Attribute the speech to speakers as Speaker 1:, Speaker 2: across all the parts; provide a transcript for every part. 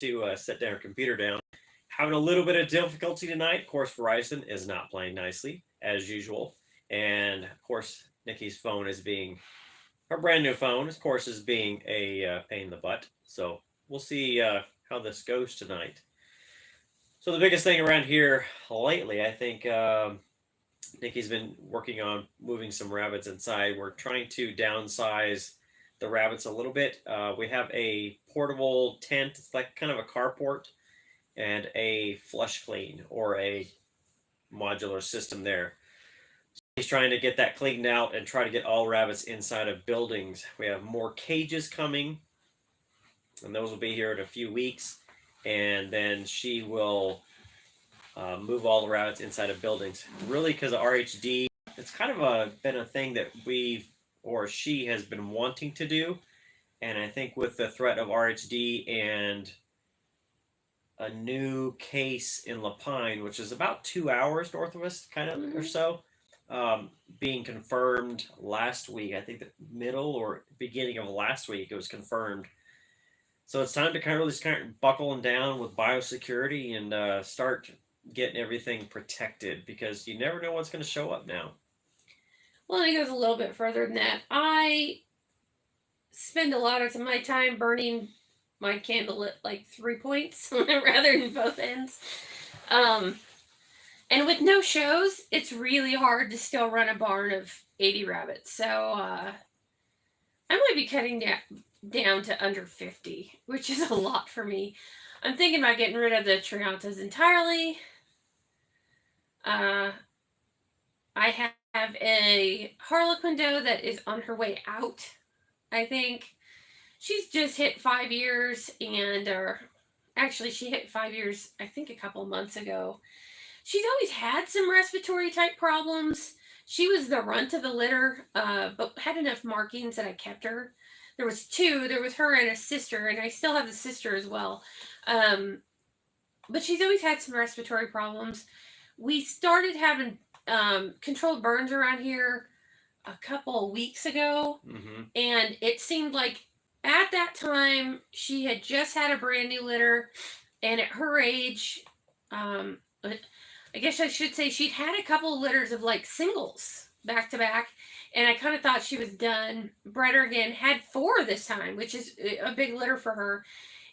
Speaker 1: to set their computer down. Having a little bit of difficulty tonight. Of course, Verizon is not playing nicely as usual, and of course, Nikki's phone is being her brand new phone. Of course, is being a pain in the butt. So we'll see how this goes tonight. So the biggest thing around here lately, I think. Nikki's been working on moving some rabbits inside. We're trying to downsize the rabbits a little bit. We have a portable tent, it's like kind of a carport, and a flush clean or a modular system there. So he's trying to get that cleaned out and try to get all rabbits inside of buildings. We have more cages coming, and those will be here in a few weeks. And then she will move all the rabbits inside of buildings. Really, because of RHD, it's kind of been a thing that she has been wanting to do. And I think with the threat of RHD and a new case in La Pine, which is about 2 hours north of us, kind of or so, being confirmed last week. I think the middle or beginning of last week it was confirmed. So it's time to kind of really start buckling down with biosecurity and start getting everything protected, because you never know what's going to show up now.
Speaker 2: Well, it goes a little bit further than that. I spend a lot of my time burning my candle at like 3 points rather than both ends. And with no shows, it's really hard to still run a barn of 80 rabbits. So I might be cutting down to under 50, which is a lot for me. I'm thinking about getting rid of the Triantas entirely. I have a Harlequin doe that is on her way out. I think she's just hit 5 years, and actually she hit 5 years, I think a couple of months ago. She's always had some respiratory type problems. She was the runt of the litter, but had enough markings that I kept her. There was two. There was her and a sister, and I still have the sister as well. But she's always had some respiratory problems. We started having controlled burns around here a couple of weeks ago, and it seemed like at that time she had just had a brand new litter, and at her age, I guess I should say she'd had a couple of litters of like singles back to back, and I kind of thought she was done. Bred her again, had 4 this time, which is a big litter for her,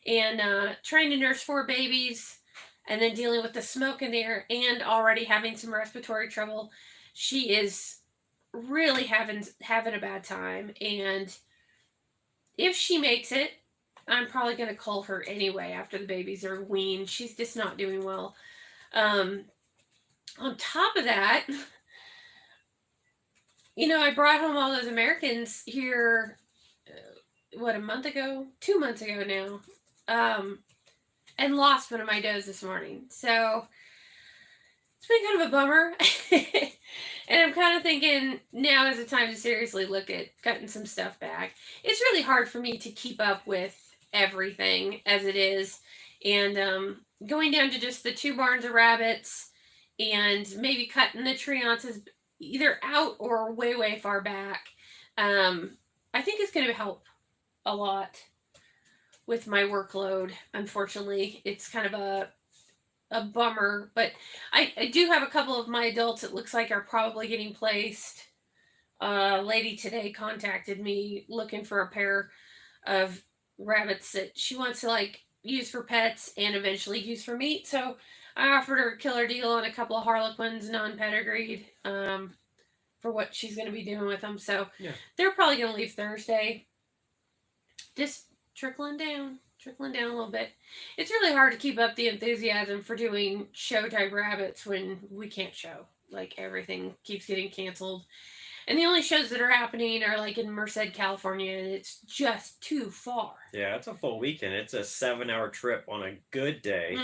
Speaker 2: and trying to nurse 4 babies, and then dealing with the smoke in the air and already having some respiratory trouble. She is really having a bad time, and if she makes it, I'm probably going to cull her anyway after the babies are weaned. She's just not doing well. On top of that, I brought home all those Americans here, a month ago? 2 months ago now. And lost one of my does this morning. So it's been kind of a bummer. And I'm kind of thinking now is the time to seriously look at cutting some stuff back. It's really hard for me to keep up with everything as it is. And going down to just the 2 barns of rabbits and maybe cutting the Triantas either out or way, way far back, I think it's going to help a lot with my workload. Unfortunately, it's kind of a bummer, but I do have a couple of my adults it looks like are probably getting placed. A lady today contacted me looking for a pair of rabbits that she wants to use for pets and eventually use for meat. So I offered her a killer deal on a couple of Harlequins, non-pedigreed, for what she's going to be doing with them. So yeah, they're probably going to leave Thursday. Just trickling down a little bit. It's really hard to keep up the enthusiasm for doing show type rabbits when we can't show. Everything keeps getting canceled. And the only shows that are happening are in Merced, California, and it's just too far.
Speaker 1: Yeah, it's a full weekend. It's a 7-hour trip on a good day.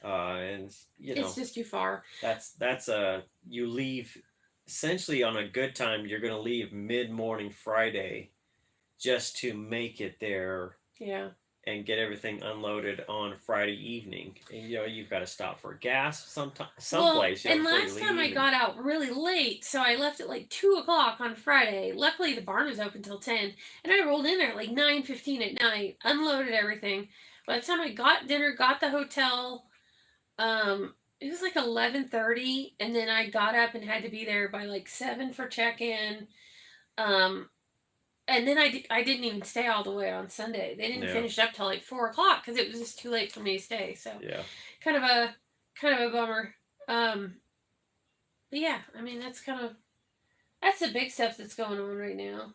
Speaker 1: And
Speaker 2: it's just too far.
Speaker 1: That's you leave essentially on a good time. You're going to leave mid-morning Friday just to make it there.
Speaker 2: Yeah.
Speaker 1: And get everything unloaded on Friday evening. And, you've got to stop for gas someplace.
Speaker 2: And last time I got out really late, so I left at 2 o'clock on Friday. Luckily, the barn was open till 10, and I rolled in there at 9:15 at night, unloaded everything, By the time I got dinner, got the hotel, it was like 11:30, and then I got up and had to be there by like 7 for check-in. Um, and then I didn't even stay all the way on Sunday. They didn't
Speaker 1: Yeah.
Speaker 2: finish up till like 4 o'clock because it was just too late for me to stay. So
Speaker 1: Yeah.
Speaker 2: kind of a bummer. But yeah, I mean that's the big stuff that's going on right now.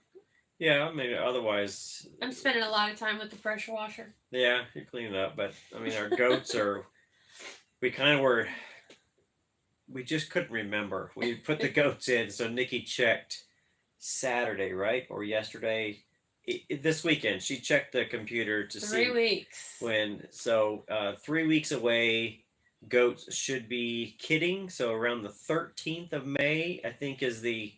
Speaker 1: Yeah, I mean, otherwise,
Speaker 2: I'm spending a lot of time with the pressure washer.
Speaker 1: yeah, you're cleaning up. But I mean, our goats are. We kind of were. We just couldn't remember. We put the goats in, so Nikki checked Saturday, right, or yesterday. This weekend, she checked the computer to
Speaker 2: 3
Speaker 1: see
Speaker 2: weeks.
Speaker 1: when. So 3 weeks away. Goats should be kidding. So around the 13th of May, I think, is the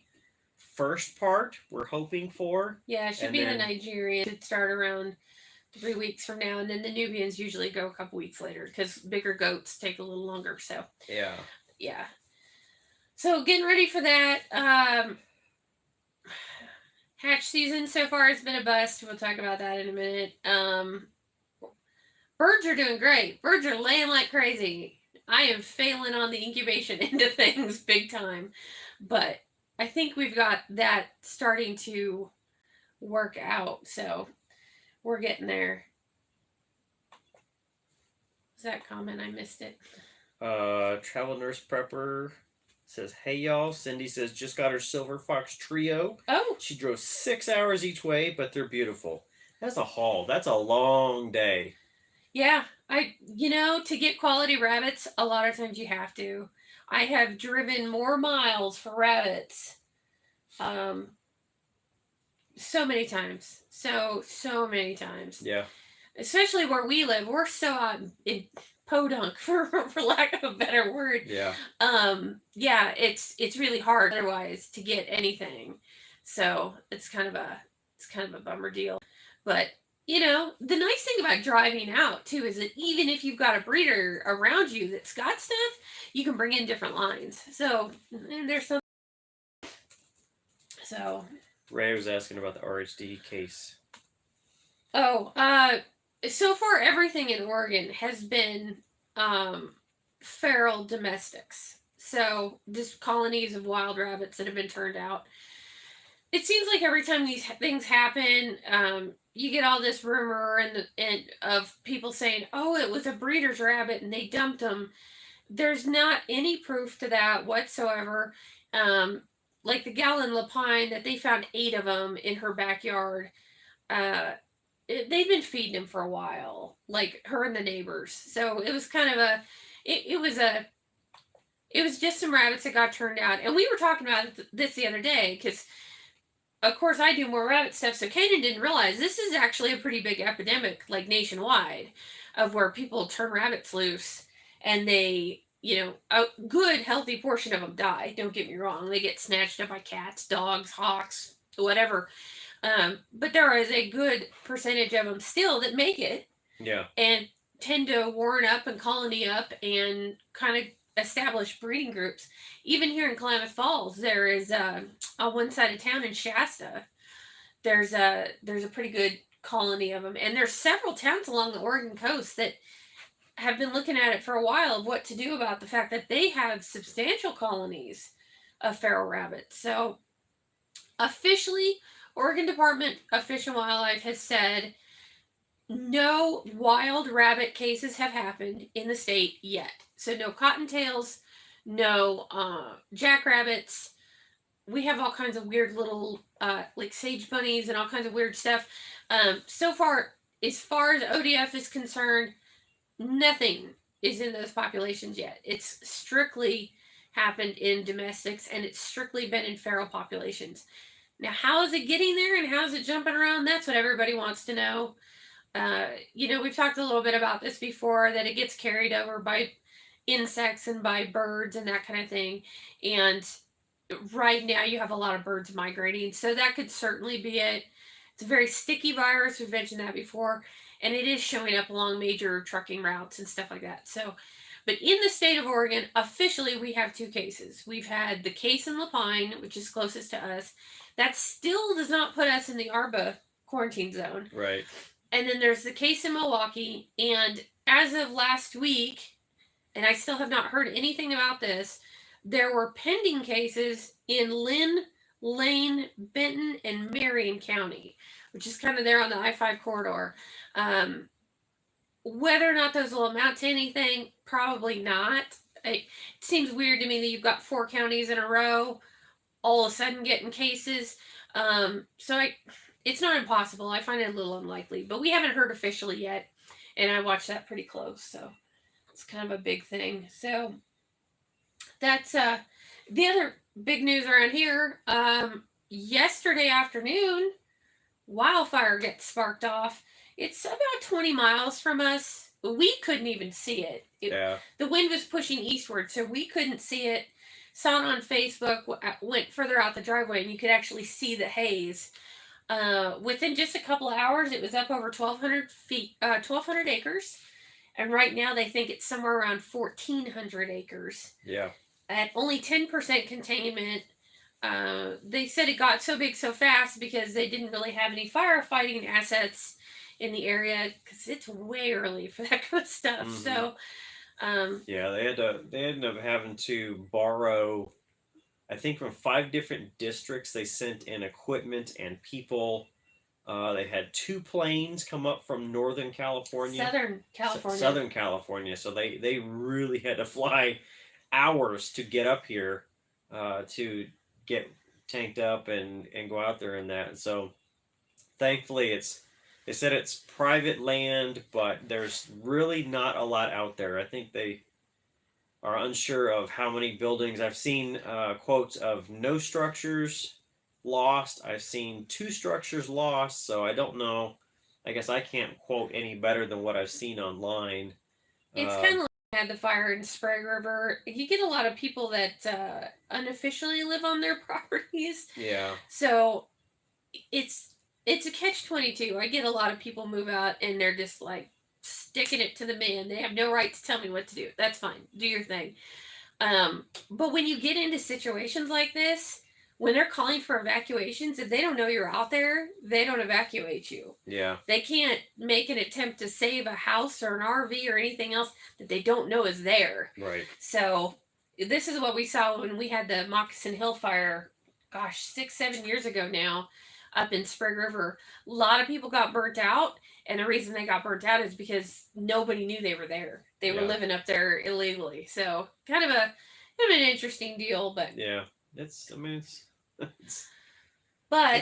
Speaker 1: first part we're hoping for.
Speaker 2: Yeah, it should
Speaker 1: And
Speaker 2: be
Speaker 1: then-
Speaker 2: the Nigerian. Should start around 3 weeks from now, and then the Nubians usually go a couple weeks later because bigger goats take a little longer. So
Speaker 1: Yeah.
Speaker 2: So getting ready for that. Hatch season so far has been a bust. We'll talk about that in a minute. Birds are doing great. Birds are laying like crazy. I am failing on the incubation end of things big time, but I think we've got that starting to work out. So we're getting there. Was that comment? I missed it.
Speaker 1: Travel Nurse Prepper says, "Hey y'all." Cindy says, "Just got her Silver Fox Trio.
Speaker 2: Oh,
Speaker 1: She drove 6 hours each way, but they're beautiful." That's a haul. That's a long day.
Speaker 2: yeah. To get quality rabbits, a lot of times you have to. I have driven more miles for rabbits. So many times. So many times.
Speaker 1: Yeah.
Speaker 2: Especially where we live. We're so out in podunk for lack of a better word.
Speaker 1: Yeah.
Speaker 2: Yeah, it's really hard otherwise to get anything. So it's kind of a bummer deal. But the nice thing about driving out too is that even if you've got a breeder around you that's got stuff, you can bring in different lines. So there's some. So
Speaker 1: Ray was asking about the RHD case.
Speaker 2: Oh, so far everything in Oregon has been feral domestics. So just colonies of wild rabbits that have been turned out. It seems like every time these things happen, you get all this rumor and of people saying, "Oh, it was a breeder's rabbit and they dumped them." There's not any proof to that whatsoever. Like the gal in Lapine that they found 8 of them in her backyard. They'd been feeding him for a while, like her and the neighbors. So it was kind of it was just some rabbits that got turned out. And we were talking about this the other day because, of course, I do more rabbit stuff. So Kaden didn't realize this is actually a pretty big epidemic, like nationwide, of where people turn rabbits loose and they, a good healthy portion of them die. Don't get me wrong. They get snatched up by cats, dogs, hawks, whatever. But there is a good percentage of them still that make it.
Speaker 1: Yeah.
Speaker 2: And tend to warren up and colony up and kind of establish breeding groups. Even here in Klamath Falls, there is on one side of town in Shasta, there's a pretty good colony of them. And there's several towns along the Oregon coast that have been looking at it for a while of what to do about the fact that they have substantial colonies of feral rabbits. So officially, Oregon Department of Fish and Wildlife has said no wild rabbit cases have happened in the state yet. So no cottontails, no jackrabbits. We have all kinds of weird little like sage bunnies and all kinds of weird stuff. So far as ODF is concerned, nothing is in those populations yet. It's strictly happened in domestics and it's strictly been in feral populations. Now, how is it getting there and how is it jumping around? That's what everybody wants to know. We've talked a little bit about this before, that it gets carried over by insects and by birds and that kind of thing. And right now you have a lot of birds migrating. So that could certainly be it. It's a very sticky virus. We've mentioned that before. And it is showing up along major trucking routes and stuff like that. So, but in the state of Oregon, officially we have 2 cases. We've had the case in Lapine, which is closest to us. That still does not put us in the ARBA quarantine zone.
Speaker 1: Right.
Speaker 2: And then there's the case in Milwaukee. And as of last week, and I still have not heard anything about this, there were pending cases in Lynn, Lane, Benton, and Marion County, which is kind of there on the I-5 corridor. Whether or not those will amount to anything, probably not. It seems weird to me that you've got 4 counties in a row all of a sudden getting cases. It's not impossible. I find it a little unlikely, but we haven't heard officially yet, and I watched that pretty close, so it's kind of a big thing. So that's the other big news around here. Yesterday afternoon, wildfire gets sparked off. It's about 20 miles from us. We couldn't even see it.
Speaker 1: Yeah.
Speaker 2: The wind was pushing eastward, so we couldn't see it. Saw it on Facebook, went further out the driveway, and you could actually see the haze. Within just a couple of hours, it was up over 1,200 acres. And right now, they think it's somewhere around 1,400 acres.
Speaker 1: Yeah.
Speaker 2: At only 10% containment. They said it got so big so fast because they didn't really have any firefighting assets in the area because it's way early for that kind of stuff. Mm-hmm. So,
Speaker 1: yeah, they ended up having to borrow, I think, from 5 different districts. They sent in equipment and people. They had 2 planes come up from Northern California.
Speaker 2: Southern
Speaker 1: California. So they really had to fly hours to get up here to get tanked up and go out there in that. So thankfully they said it's private land, but there's really not a lot out there. I think they are unsure of how many buildings. I've seen quotes of no structures lost. I've seen 2 structures lost, so I don't know. I guess I can't quote any better than what I've seen online.
Speaker 2: It's kind of like I had the fire in Sprague River. You get a lot of people that unofficially live on their properties.
Speaker 1: Yeah.
Speaker 2: So it's a catch-22. I get a lot of people move out and they're just like sticking it to the man. They have no right to tell me what to do. That's fine. Do your thing. But when you get into situations like this, when they're calling for evacuations, if they don't know you're out there, they don't evacuate you.
Speaker 1: Yeah.
Speaker 2: They can't make an attempt to save a house or an RV or anything else that they don't know is there.
Speaker 1: Right.
Speaker 2: So this is what we saw when we had the Moccasin Hill fire, 6-7 years ago now, up in Sprague River. A lot of people got burnt out, and the reason they got burnt out is because nobody knew they were there. They were living up there illegally. So kind of an interesting deal, but
Speaker 1: yeah, it's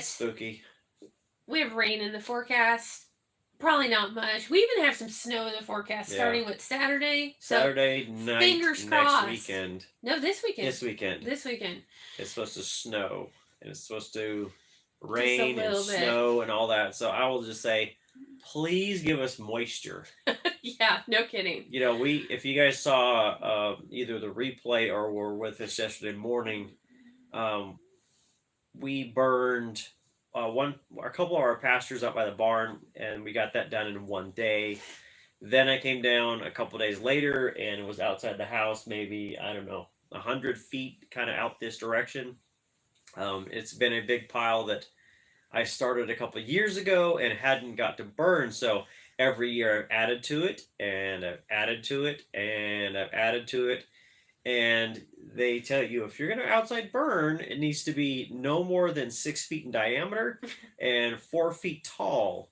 Speaker 1: spooky.
Speaker 2: We have rain in the forecast. Probably not much. We even have some snow in the forecast starting with Saturday.
Speaker 1: Saturday night. Fingers crossed. Next weekend.
Speaker 2: No, this weekend.
Speaker 1: This weekend. It's supposed to snow, and it's supposed to rain and snow and all that. So I will just say, please give us moisture.
Speaker 2: Yeah, no kidding.
Speaker 1: You know, if you guys saw either the replay or were with us yesterday morning, we burned a couple of our pastures up by the barn, and we got that done in one day. Then I came down a couple of days later, and it was outside the house, maybe, I don't know, 100 feet kind of out this direction. It's been a big pile that I started a couple of years ago and hadn't got to burn. So every year I've added to it, and I've added to it, and I've added to it. And they tell you if you're going to outside burn, it needs to be no more than 6 feet in diameter and 4 feet tall.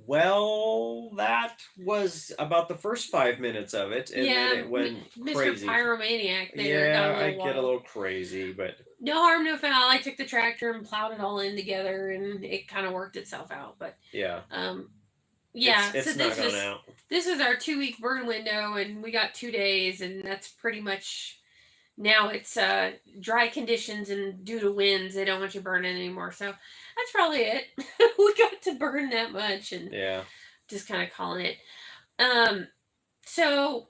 Speaker 1: Well, that was about the first 5 minutes of it, and then it went crazy.
Speaker 2: Mr. Pyromaniac there.
Speaker 1: Yeah, I get a little crazy, but
Speaker 2: no harm, no foul. I took the tractor and plowed it all in together, and it kind of worked itself out. But
Speaker 1: yeah,
Speaker 2: it's
Speaker 1: not going out.
Speaker 2: This was our 2-week burn window, and we got 2 days, and that's pretty much. Now it's dry conditions, and due to winds, they don't want you burning anymore. So that's probably it. We got to burn that much, and just kind of calling it. So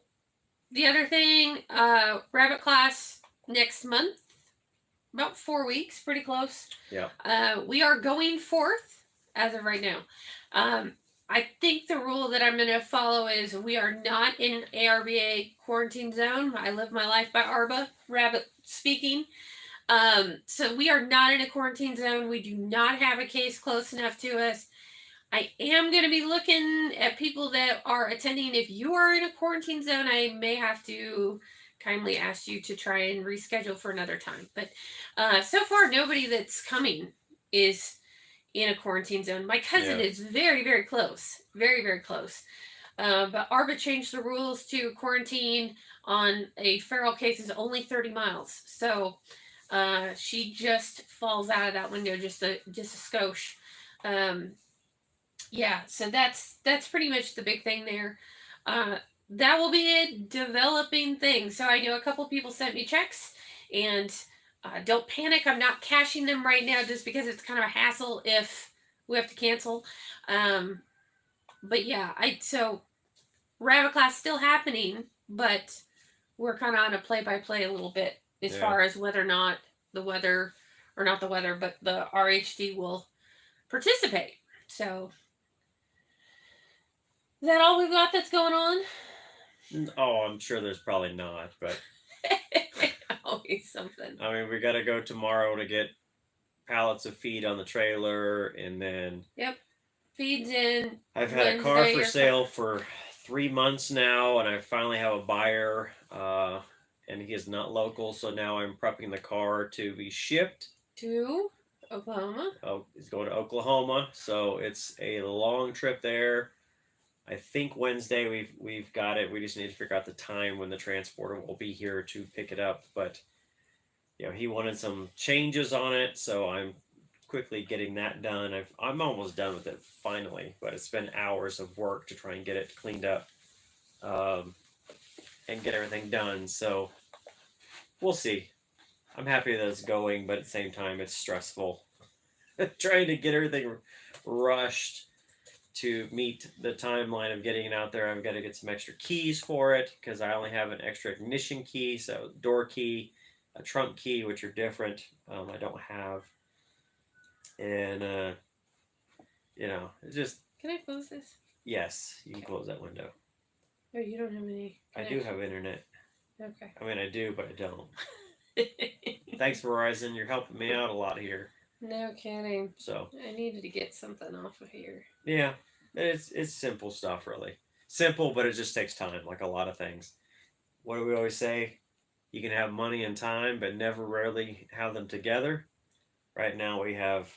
Speaker 2: the other thing, rabbit class next month, about 4 weeks, pretty close.
Speaker 1: Yeah.
Speaker 2: We are going forth as of right now. I think the rule that I'm going to follow is we are not in an ARBA quarantine zone. I live my life by ARBA, rabbit speaking. So we are not in a quarantine zone. We do not have a case close enough to us. I am going to be looking at people that are attending. If you are in a quarantine zone, I may have to kindly ask you to try and reschedule for another time. But so far, nobody that's coming is in a quarantine zone. My cousin is very, very close. Very, very close. But ARBA changed the rules to quarantine on a feral case is only 30 miles. So she just falls out of that window just a skosh. Yeah, so that's pretty much the big thing there. That will be a developing thing. So I know a couple people sent me checks, and don't panic. I'm not cashing them right now just because it's kind of a hassle if we have to cancel. But yeah, so rabbit class still happening, but we're kind of on a play-by-play a little bit as far as whether or not the weather, or not the weather, but the RHD will participate. So is that all we've got that's going on?
Speaker 1: Oh, I'm sure there's probably not, but
Speaker 2: always something.
Speaker 1: I mean, we got to go tomorrow to get pallets of feed on the trailer, and then
Speaker 2: feeds in.
Speaker 1: I've had a car for sale for 3 months now, and I finally have a buyer, and he is not local, so now I'm prepping the car to be shipped
Speaker 2: to Oklahoma.
Speaker 1: Oh, he's going to Oklahoma, so it's a long trip there. I think Wednesday we've got it. We just need to figure out the time when the transporter will be here to pick it up. But he wanted some changes on it, so I'm quickly getting that done. I'm almost done with it finally, but it's been hours of work to try and get it cleaned up, and get everything done. So we'll see. I'm happy that it's going, but at the same time, it's stressful trying to get everything rushed to meet the timeline of getting it out there. I've got to get some extra keys for it because I only have an extra ignition key, so door key, a trunk key, which are different. I don't have, and it's just.
Speaker 2: Can I close this?
Speaker 1: Yes, you can close that window.
Speaker 2: Oh, you don't have any.
Speaker 1: I do have internet.
Speaker 2: Okay.
Speaker 1: I mean, I do, but I don't. Thanks, Verizon. You're helping me out a lot here.
Speaker 2: No kidding.
Speaker 1: So
Speaker 2: I needed to get something off of here.
Speaker 1: Yeah, it's simple stuff, really. Simple, but it just takes time, like a lot of things. What do we always say? You can have money and time, but never rarely have them together. Right now, we have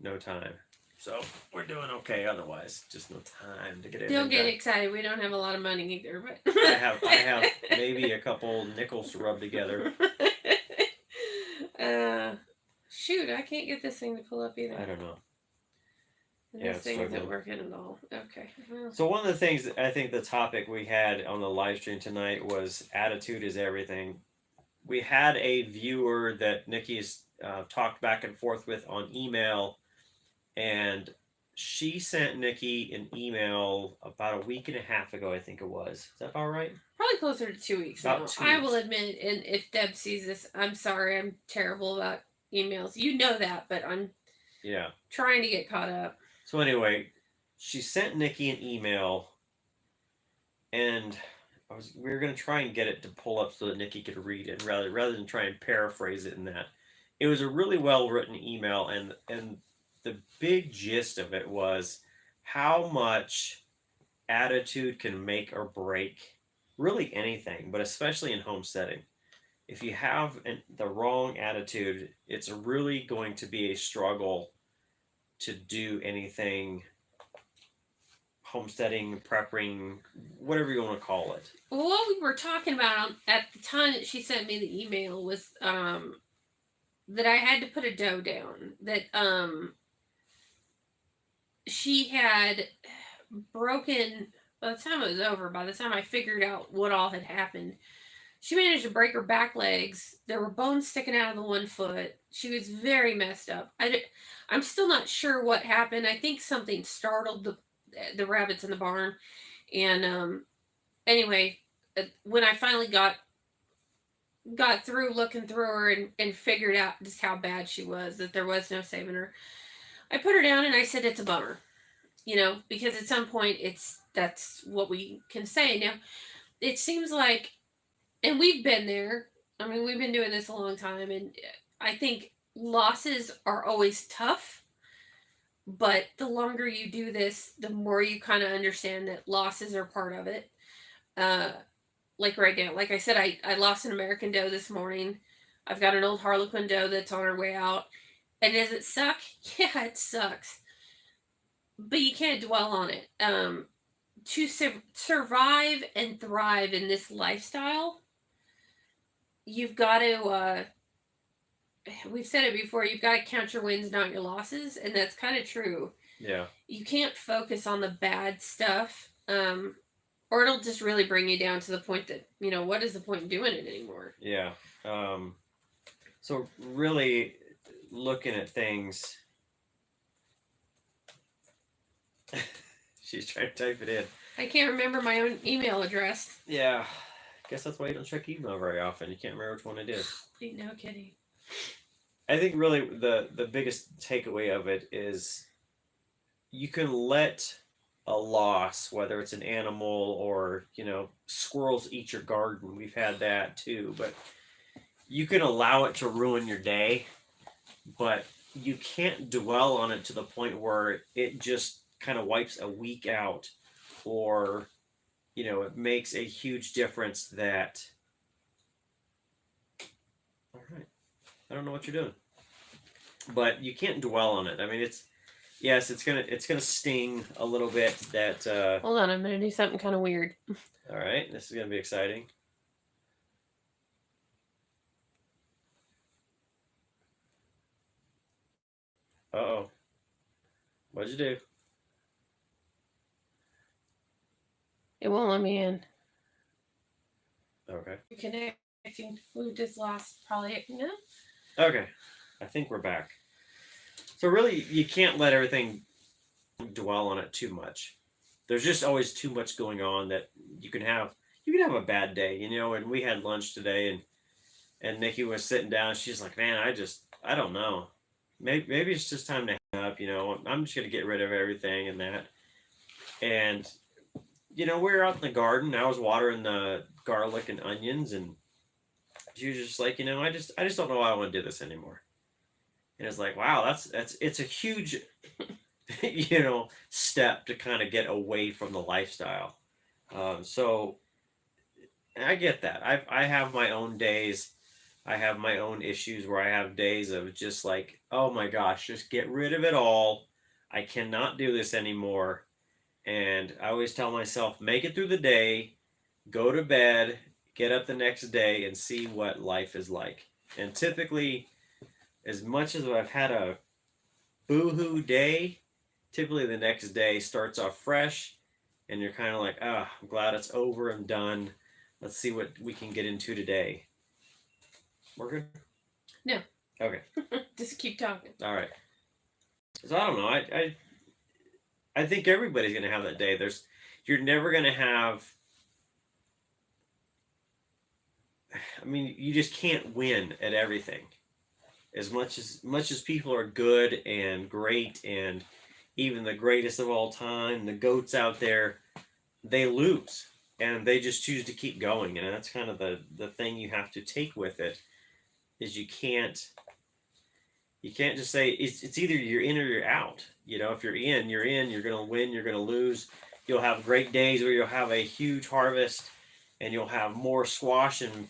Speaker 1: no time. So we're doing okay otherwise. Just no time to get it.
Speaker 2: Don't get excited. We don't have a lot of money either, but
Speaker 1: I have maybe a couple nickels to rub together.
Speaker 2: Shoot, I can't get this thing to pull up either.
Speaker 1: I don't know.
Speaker 2: This thing isn't working at all. Okay. Well.
Speaker 1: So one of the things, I think the topic we had on the live stream tonight was attitude is everything. We had a viewer that Nikki's talked back and forth with on email, and she sent Nikki an email about a week and a half ago, I think it was. Is that about right?
Speaker 2: Probably closer to 2 weeks
Speaker 1: about
Speaker 2: now.
Speaker 1: 2 weeks.
Speaker 2: I will admit, and if Deb sees this, I'm sorry. I'm terrible about emails. You know that, but I'm trying to get caught up.
Speaker 1: So anyway, she sent Nikki an email, and we were going to try and get it to pull up so that Nikki could read it rather than try and paraphrase it in that. It was a really well written email, and the big gist of it was how much attitude can make or break really anything, but especially in homesteading. If you have the wrong attitude, it's really going to be a struggle to do anything homesteading, prepping, whatever you want to call it.
Speaker 2: Well, what we were talking about at the time that she sent me the email was that I had to put a doe down. That she had broken, by the time it was over, by the time I figured out what all had happened, she managed to break her back legs. There were bones sticking out of the one foot. She was very messed up. I'm still not sure what happened. I think something startled the rabbits in the barn. And anyway, when I finally got through looking through her and figured out just how bad she was, that there was no saving her, I put her down and I said, it's a bummer. Because at some point that's what we can say. Now, it seems like, and we've been there. I mean, we've been doing this a long time, and I think losses are always tough, But the longer you do this, the more you kind of understand that losses are part of it. Like right now, like I said, I lost an American doe this morning. I've got an old Harlequin doe that's on her way out. And does it suck? Yeah, it sucks. But you can't dwell on it. To survive and thrive in this lifestyle, you've got to, we've said it before, you've got to count your wins, not your losses. And that's kind of true.
Speaker 1: Yeah.
Speaker 2: You can't focus on the bad stuff. Or it'll just really bring you down to the point that, what is the point in doing it anymore?
Speaker 1: Yeah. So really looking at things. She's trying to type it in.
Speaker 2: I can't remember my own email address.
Speaker 1: Yeah. Guess that's why you don't check email very often. You can't remember which one it is.
Speaker 2: No kidding.
Speaker 1: I think really the biggest takeaway of it is you can let a loss, whether it's an animal or, squirrels eat your garden. We've had that too, but you can allow it to ruin your day, but you can't dwell on it to the point where it just kind of wipes a week out, or, it makes a huge difference that, all right, I don't know what you're doing, but you can't dwell on it. I mean, it's gonna sting a little bit that,
Speaker 2: hold on, I'm gonna do something kind of weird.
Speaker 1: All right, this is gonna be exciting. Uh-oh. What'd you do?
Speaker 2: It won't let me in.
Speaker 1: Okay.
Speaker 2: Connecting. We just lost probably, no?
Speaker 1: Okay. I think we're back. So really, you can't let everything dwell on it too much. There's just always too much going on that you can have a bad day, and we had lunch today, and Nikki was sitting down. She's like, man, I don't know. Maybe it's just time to hang up, I'm just going to get rid of everything and that. And, we were out in the garden. I was watering the garlic and onions, and she was just like, I just don't know why I want to do this anymore. And it's like, wow, it's a huge, step to kind of get away from the lifestyle. So I get that. I have my own days. I have my own issues where I have days of just like, oh my gosh, just get rid of it all. I cannot do this anymore. And I always tell myself, make it through the day, go to bed, get up the next day, and see what life is like. And typically, as much as I've had a boo-hoo day, typically the next day starts off fresh, and you're kind of like, I'm glad it's over and done. Let's see what we can get into today. We're good?
Speaker 2: No.
Speaker 1: Okay.
Speaker 2: Just keep talking.
Speaker 1: All right. So I don't know. I think everybody's going to have that day. You're never going to have. I mean, you just can't win at everything. As much as people are good and great, and even the greatest of all time, the GOATs out there, they lose, and they just choose to keep going. And that's kind of the thing you have to take with it, is you can't just say it's either you're in or you're out. If you're in, you're going to win, you're going to lose. You'll have great days where you'll have a huge harvest, and you'll have more squash and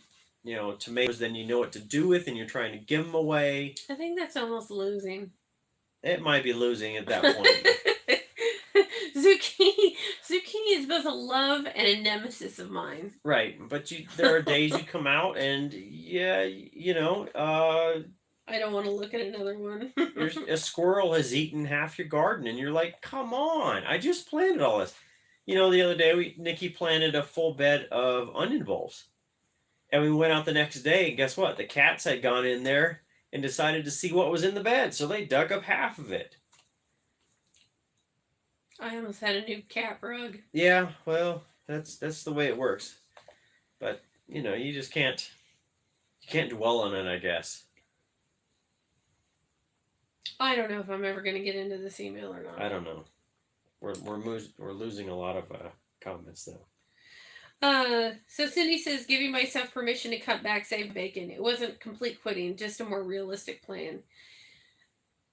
Speaker 1: tomatoes than you know what to do with, and you're trying to give them away.
Speaker 2: I think that's almost losing.
Speaker 1: It might be losing at that point.
Speaker 2: Zucchini is both a love and a nemesis of mine.
Speaker 1: Right, but there are days you come out and
Speaker 2: I don't want to look at another one.
Speaker 1: a squirrel has eaten half your garden, and you're like, come on, I just planted all this. The other day Nikki planted a full bed of onion bulbs. And we went out the next day, and guess what? The cats had gone in there and decided to see what was in the bed, so they dug up half of it.
Speaker 2: I almost had a new cat rug.
Speaker 1: Yeah, well, that's the way it works. But, you just can't dwell on it, I guess.
Speaker 2: I don't know if I'm ever going to get into this email or not.
Speaker 1: I don't know. We're losing a lot of comments, though.
Speaker 2: So Cindy says, giving myself permission to cut back, save bacon. It wasn't complete quitting, just a more realistic plan.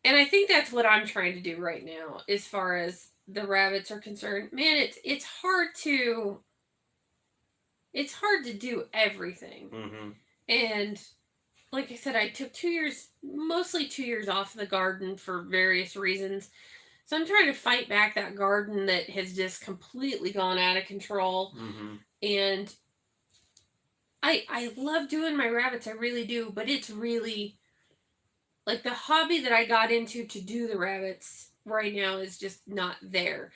Speaker 2: And I think that's what I'm trying to do right now as far as the rabbits are concerned. Man, it's hard to do everything.
Speaker 1: Mm-hmm.
Speaker 2: And like I said, I took 2 years, mostly 2 years off the garden for various reasons. So I'm trying to fight back that garden that has just completely gone out of control.
Speaker 1: Mm-hmm.
Speaker 2: And I love doing my rabbits, I really do, but it's really like the hobby that I got into to do the rabbits right now is just not there.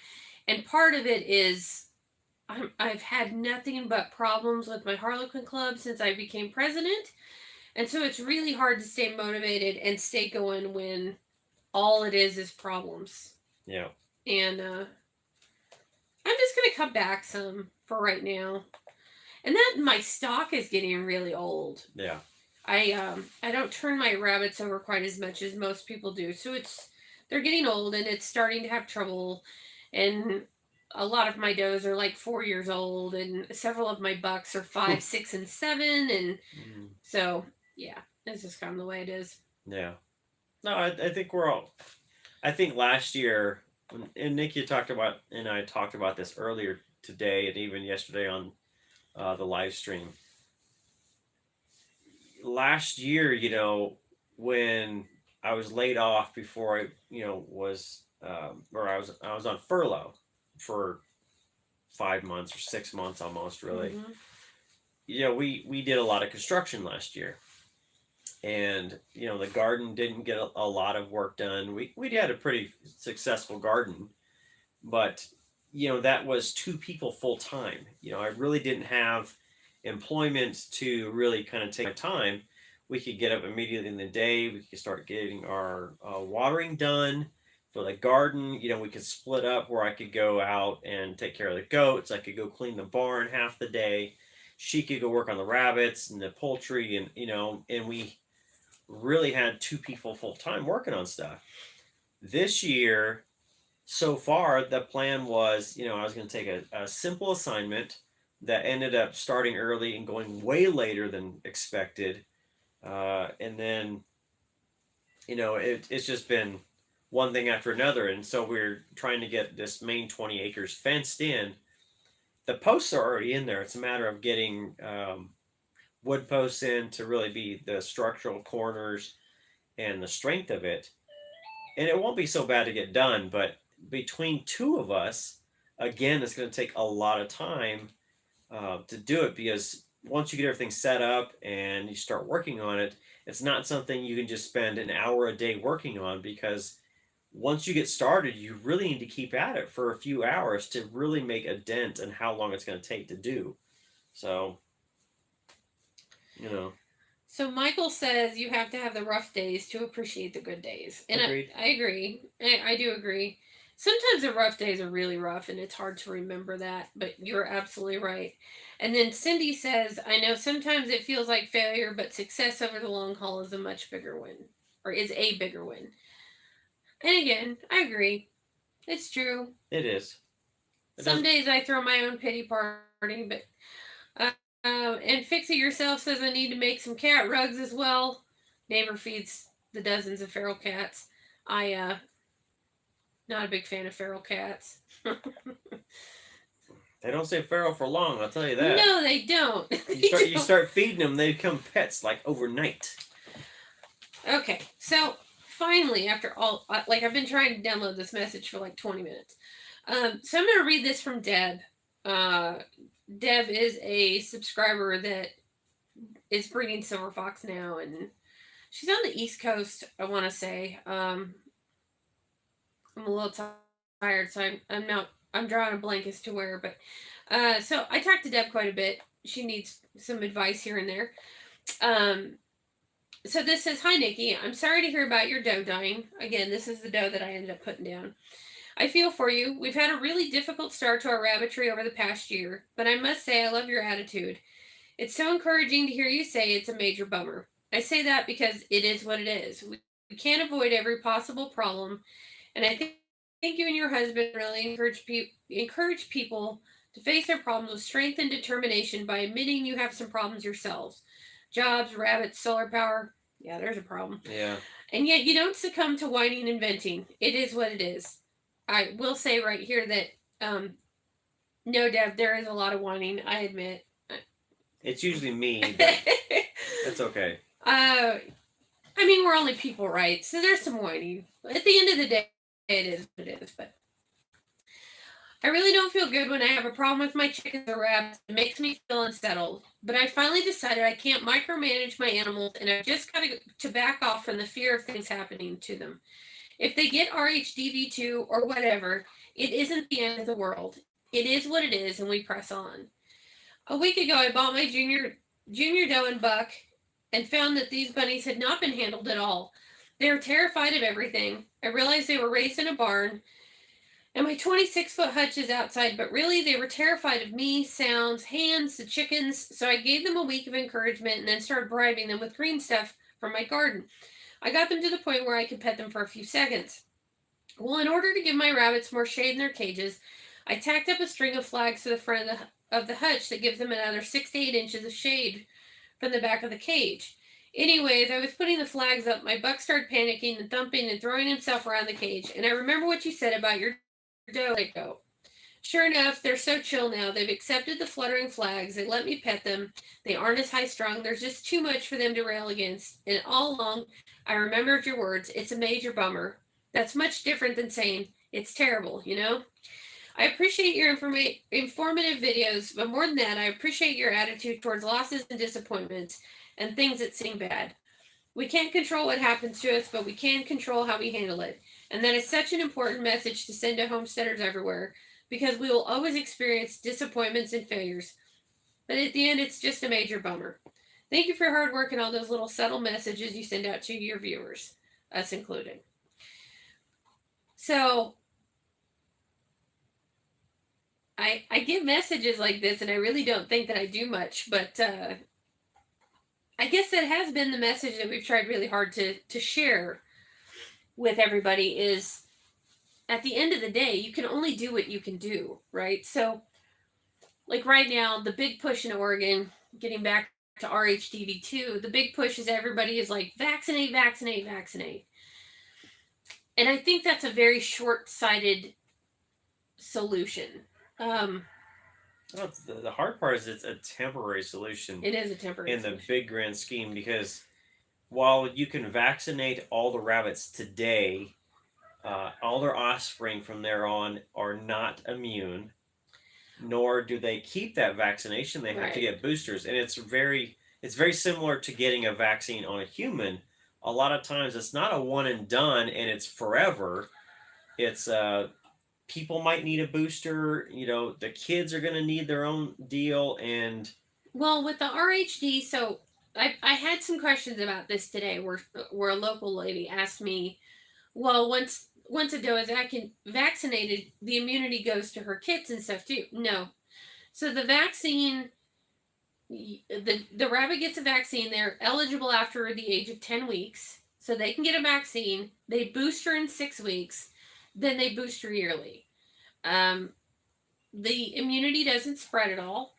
Speaker 2: And part of it is I've had nothing but problems with my Harlequin Club since I became president. And so it's really hard to stay motivated and stay going when all it is problems.
Speaker 1: Yeah.
Speaker 2: And I'm just going to cut back some for right now. And that my stock is getting really old.
Speaker 1: Yeah.
Speaker 2: I don't turn my rabbits over quite as much as most people do. So they're getting old and it's starting to have trouble. And a lot of my does are like 4 years old and several of my bucks are 5, 6, and 7. And so, yeah, it's just kind of the way it is.
Speaker 1: Yeah. No, I think we're all. I think last year, and Nikki talked about, and I talked about this earlier today, and even yesterday on the live stream. Last year, when I was laid off before I, was, or I was on furlough for 5 months or 6 months almost, really.
Speaker 2: Mm-hmm.
Speaker 1: We did a lot of construction last year. And the garden didn't get a lot of work done. We had a pretty successful garden, but that was 2 people full time. I really didn't have employment to really kind of take my time. We could get up immediately in the day. We could start getting our watering done for the garden. We could split up where I could go out and take care of the goats. I could go clean the barn half the day. She could go work on the rabbits and the poultry, and and we really had 2 people full time working on stuff. This year, so far, the plan was, I was going to take a simple assignment that ended up starting early and going way later than expected. And then, it's just been one thing after another. And so we're trying to get this main 20 acres fenced in. The posts are already in there. It's a matter of getting wood posts in to really be the structural corners and the strength of it. And it won't be so bad to get done, but between 2 of us, again, it's going to take a lot of time to do it, because once you get everything set up and you start working on it, it's not something you can just spend an hour a day working on, because once you get started, you really need to keep at it for a few hours to really make a dent in how long it's going to take to do. So,
Speaker 2: So Michael says you have to have the rough days to appreciate the good days. And I agree. I do agree. Sometimes the rough days are really rough and it's hard to remember that, but you're absolutely right. And then Cindy says, I know sometimes it feels like failure, but success over the long haul is a much bigger win, or is a bigger win. And again, I agree. It's true.
Speaker 1: It is.
Speaker 2: Some days I throw my own pity party, but and Fix It Yourself says I need to make some cat rugs as well. Neighbor feeds the dozens of feral cats. Not a big fan of feral cats.
Speaker 1: They don't stay feral for long, I'll tell you that.
Speaker 2: No, they don't.
Speaker 1: You start feeding them, they become pets like overnight.
Speaker 2: Okay, so finally, after all, like I've been trying to download this message for like 20 minutes. So I'm going to read this from Deb. Deb is a subscriber that is breeding silver fox now, and she's on the East Coast, I want to say. I'm a little tired, so I'm drawing a blank as to where, but so I talked to Deb quite a bit. She needs some advice here and there. So this says, hi Nikki, I'm sorry to hear about your doe dying. Again, this is the doe that I ended up putting down. I feel for you. We've had a really difficult start to our rabbitry over the past year, but I must say I love your attitude. It's so encouraging to hear you say it's a major bummer. I say that because it is what it is. We can't avoid every possible problem, and I think you and your husband really encourage people to face their problems with strength and determination by admitting you have some problems yourselves. Jobs, rabbits, solar power. Yeah, there's a problem.
Speaker 1: Yeah.
Speaker 2: And yet you don't succumb to whining and venting. It is what it is. I will say right here that no, Deb, there is a lot of whining, I admit.
Speaker 1: It's usually me, but that's okay.
Speaker 2: I mean, we're only people, right? So there's some whining. At the end of the day, it is what it is. But I really don't feel good when I have a problem with my chickens or rabbits. It makes me feel unsettled. But I finally decided I can't micromanage my animals, and I've just got to back off from the fear of things happening to them. If they get RHDV2 or whatever, it isn't the end of the world. It is what it is, and we press on. A week ago, I bought my junior doe and buck and found that these bunnies had not been handled at all. They were terrified of everything. I realized they were raised in a barn, and my 26-foot hutch is outside, but really they were terrified of me, sounds, hands, the chickens, so I gave them a week of encouragement and then started bribing them with green stuff from my garden. I got them to the point where I could pet them for a few seconds. Well, in order to give my rabbits more shade in their cages, I tacked up a string of flags to the front of the hutch that gives them another 6 to 8 inches of shade from the back of the cage. Anyways, I was putting the flags up. My buck started panicking and thumping and throwing himself around the cage. And I remember what you said about your doe. Let go. Sure enough, they're so chill now. They've accepted the fluttering flags. They let me pet them. They aren't as high strung. There's just too much for them to rail against. And all along, I remembered your words. It's a major bummer. That's much different than saying it's terrible, you know? I appreciate your informative videos, but more than that, I appreciate your attitude towards losses and disappointments and things that seem bad. We can't control what happens to us, but we can control how we handle it. And that is such an important message to send to homesteaders everywhere, because we will always experience disappointments and failures. But at the end, it's just a major bummer. Thank you for your hard work and all those little subtle messages you send out to your viewers, us included. So I get messages like this, and I really don't think that I do much, but I guess that has been the message that we've tried really hard to share with everybody is, at the end of the day, you can only do what you can do, right? So, like right now, the big push in Oregon, getting back to RHDV2, the big push is everybody is like, vaccinate, vaccinate, vaccinate. And I think that's a very short-sighted solution.
Speaker 1: Well, the hard part is it's a temporary solution.
Speaker 2: It is a temporary
Speaker 1: in
Speaker 2: solution.
Speaker 1: the big grand scheme, because while you can vaccinate all the rabbits today, all their offspring from there on are not immune, nor do they keep that vaccination. They have to get boosters, and it's very similar to getting a vaccine on a human. A lot of times it's not a one and done, and it's forever. It's people might need a booster. You know, the kids are going to need their own deal, and
Speaker 2: well, with the RHD, so I had some questions about this today, where a local lady asked me, well, once a doe is vaccinated, the immunity goes to her kits and stuff too. No, so the vaccine, the rabbit gets a vaccine. They're eligible after the age of 10 weeks, so they can get a vaccine. They booster in 6 weeks, then they booster yearly. The immunity doesn't spread at all.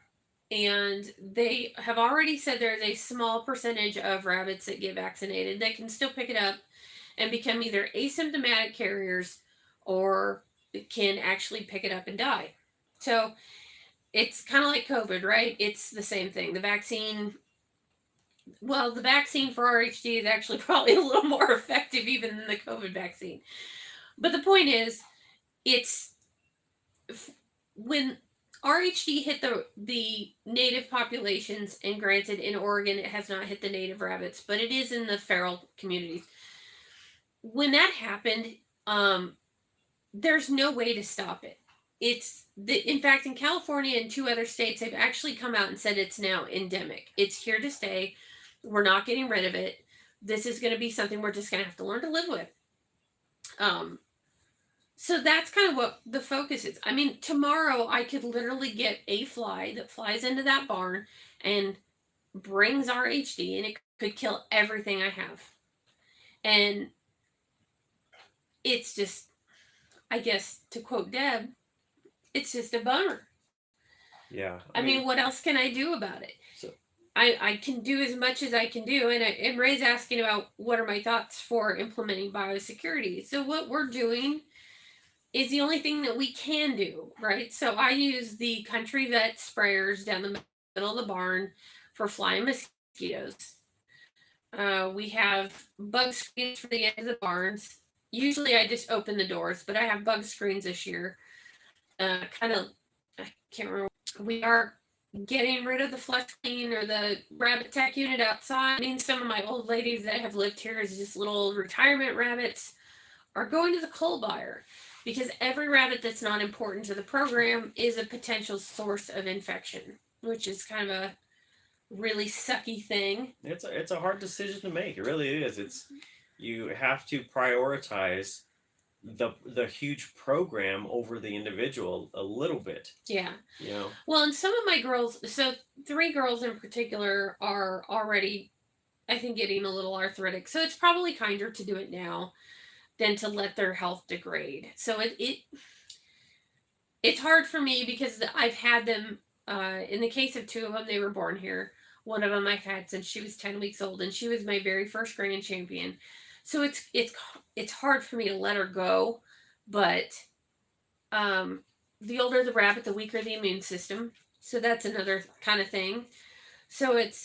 Speaker 2: And they have already said there's a small percentage of rabbits that get vaccinated that can still pick it up and become either asymptomatic carriers or can actually pick it up and die. So it's kind of like COVID, right? It's the same thing. The vaccine for RHD is actually probably a little more effective even than the COVID vaccine. But the point is, it's when RHD hit the native populations, and granted, in Oregon it has not hit the native rabbits, but it is in the feral communities. When that happened, there's no way to stop it. In fact, in California and 2 other states, they've actually come out and said it's now endemic. It's here to stay. We're not getting rid of it. This is going to be something we're just going to have to learn to live with. So that's kind of what the focus is. I mean, tomorrow I could literally get a fly that flies into that barn and brings RHD, and it could kill everything I have. And it's just, I guess, to quote Deb, it's just a bummer.
Speaker 1: Yeah.
Speaker 2: I mean, what else can I do about it?
Speaker 1: So,
Speaker 2: I can do as much as I can do. And Ray's asking about what are my thoughts for implementing biosecurity. So what we're doing is the only thing that we can do, right? So I use the Country Vet sprayers down the middle of the barn for flying mosquitoes. We have bug screens for the end of the barns. Usually I just open the doors, but I have bug screens this year. I can't remember. We are getting rid of the flush clean or the rabbit tech unit outside. I mean, some of my old ladies that have lived here as just little retirement rabbits are going to the coal byre because every rabbit that's not important to the program is a potential source of infection, which is kind of a really sucky thing.
Speaker 1: It's a hard decision to make. It really is. You have to prioritize the huge program over the individual a little bit.
Speaker 2: Yeah.
Speaker 1: You know.
Speaker 2: Well, and some of my girls, so 3 girls in particular, are already, I think, getting a little arthritic. So it's probably kinder to do it now than to let their health degrade. So it's hard for me because I've had them. In the case of 2 of them, they were born here. One of them I've had since she was 10 weeks old, and she was my very first grand champion. So it's hard for me to let her go, but the older the rabbit, the weaker the immune system. So that's another kind of thing. So it's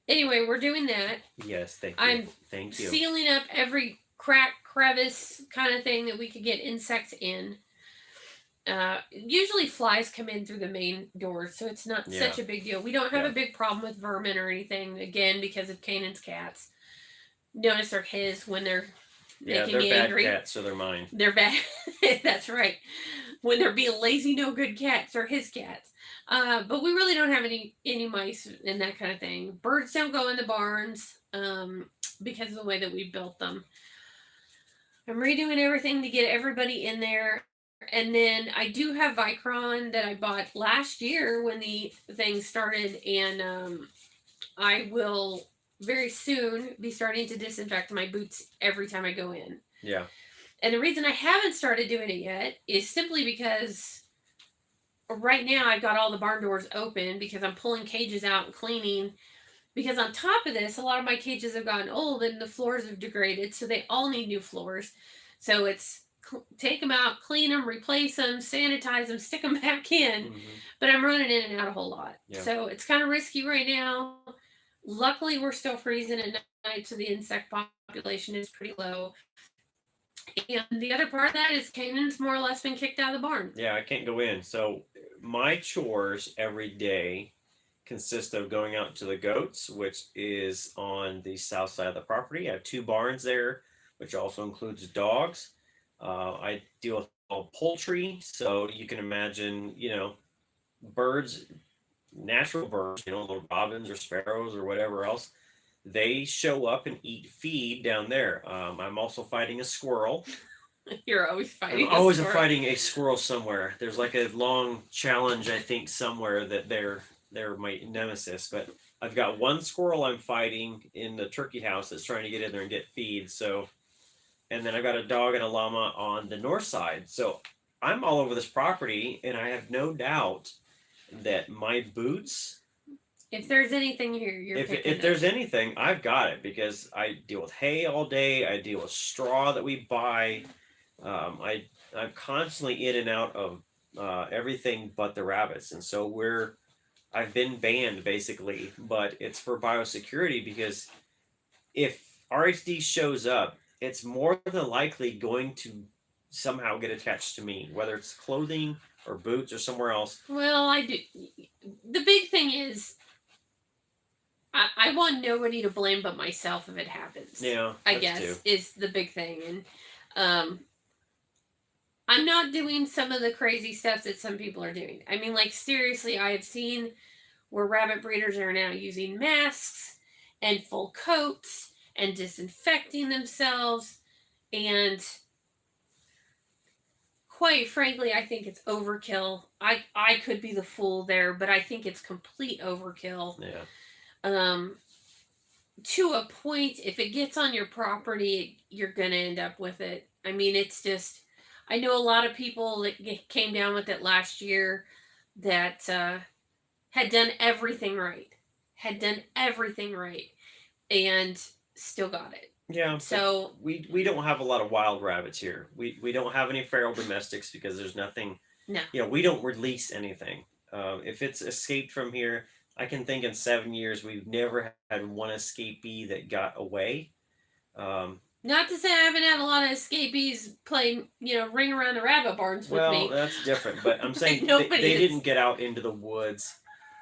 Speaker 2: anyway, we're doing that.
Speaker 1: Yes, thank you. Thank you.
Speaker 2: Sealing up every crack, crevice kind of thing that we could get insects in. Usually flies come in through the main doors, so it's not such a big deal. We don't have a big problem with vermin or anything, again, because of Kanan's cats. Notice they're his when they're making me angry.
Speaker 1: Bad cats, so they're mine.
Speaker 2: They're bad. That's right. When they're being lazy, no good cats, they're his cats. But we really don't have any mice and that kind of thing. Birds don't go in the barns because of the way that we built them. I'm redoing everything to get everybody in there. And then I do have Vicron that I bought last year when the thing started, and I will very soon be starting to disinfect my boots every time I go in.
Speaker 1: Yeah.
Speaker 2: And the reason I haven't started doing it yet is simply because right now I've got all the barn doors open because I'm pulling cages out and cleaning. Because on top of this, a lot of my cages have gotten old and the floors have degraded, so they all need new floors. So it's take them out, clean them, replace them, sanitize them, stick them back in. Mm-hmm. But I'm running in and out a whole lot. Yeah. So it's kind of risky right now. Luckily, we're still freezing at night, so the insect population is pretty low. And the other part of that is Kanan's more or less been kicked out of the barn.
Speaker 1: Yeah, I can't go in. So my chores every day consist of going out to the goats, which is on the south side of the property. I have 2 barns there, which also includes dogs. I deal with all poultry, so you can imagine, birds, natural birds, little robins or sparrows or whatever else. They show up and eat feed down there. I'm also fighting a squirrel.
Speaker 2: You're always fighting.
Speaker 1: I'm always fighting a squirrel somewhere. There's like a long challenge, I think, somewhere that they're my nemesis. But I've got 1 squirrel I'm fighting in the turkey house that's trying to get in there and get feed. So. And then I've got a dog and a llama on the north side. So I'm all over this property, and I have no doubt that my boots.
Speaker 2: If there's anything here,
Speaker 1: if there's anything, I've got it because I deal with hay all day. I deal with straw that we buy. I'm constantly in and out of everything but the rabbits, and so I've been banned basically. But it's for biosecurity because if RHD shows up, it's more than likely going to somehow get attached to me, whether it's clothing or boots or somewhere else.
Speaker 2: Well, I do. The big thing is, I want nobody to blame but myself if it happens.
Speaker 1: Yeah,
Speaker 2: I guess is the big thing, and I'm not doing some of the crazy stuff that some people are doing. I mean, like seriously, I have seen where rabbit breeders are now using masks and full coats and disinfecting themselves, and quite frankly, I think it's overkill. I could be the fool there, but I think it's complete overkill.
Speaker 1: Yeah.
Speaker 2: To a point, if it gets on your property, you're gonna end up with it. I mean, it's just, I know a lot of people that came down with it last year that had done everything right, and still got it.
Speaker 1: Yeah.
Speaker 2: So
Speaker 1: we don't have a lot of wild rabbits here. We don't have any feral domestics because there's nothing.
Speaker 2: No.
Speaker 1: We don't release anything. If it's escaped from here, I can think in 7 years we've never had one escapee that got away.
Speaker 2: Not to say I haven't had a lot of escapees playing, ring around the rabbit barns with me.
Speaker 1: Well, that's different. But I'm saying they didn't get out into the woods